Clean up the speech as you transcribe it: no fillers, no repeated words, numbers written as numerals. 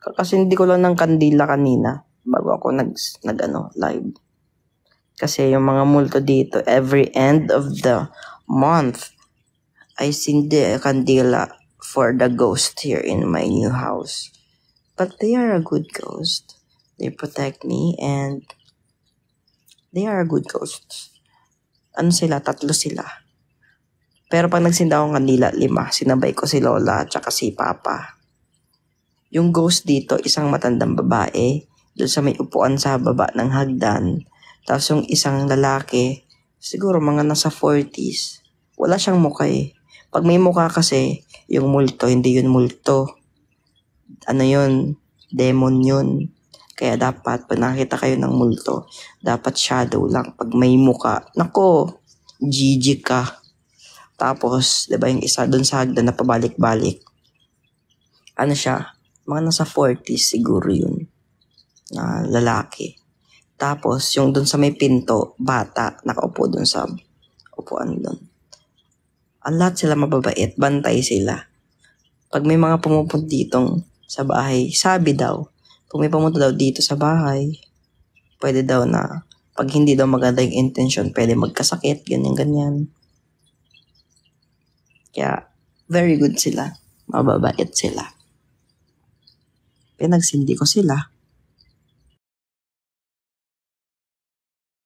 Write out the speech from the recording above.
Kakasindi ko lang ng kandila kanina bago ako live. Kasi yung mga multo dito, every end of the month, I sindi a kandila for the ghost here in my new house. But they are a good ghost. They protect me and they are a good ghost. Ano sila? 3 sila. Pero pag nagsinda akong kandila, 5. Sinabay ko si Lola at saka si Papa. Yung ghost dito, isang matandang babae. Doon sa may upuan sa baba ng hagdan. Tapos yung isang lalaki, siguro mga nasa 40s. Wala siyang mukha eh. Pag may mukha kasi, yung multo, hindi yun multo. Ano yun? Demon yun. Kaya dapat, pag nakita kayo ng multo, dapat shadow lang. Pag may mukha, nako, GG ka. Tapos, diba yung isa dun sa hagdan na pabalik-balik. Ano siya? Mga nasa 40s siguro yun. Na lalaki. Tapos, yung dun sa may pinto, bata, nakaupo dun sa upuan dun. Ang lahat sila mababait, bantay sila. Pag may mga pumupunta ditong sa bahay, sabi daw, kung may pumunta daw dito sa bahay, pwede daw na, pag hindi daw maganda yung intention, pwede magkasakit, ganyan-ganyan. Kaya, very good sila. Mababait sila. Pinagsindi ko sila.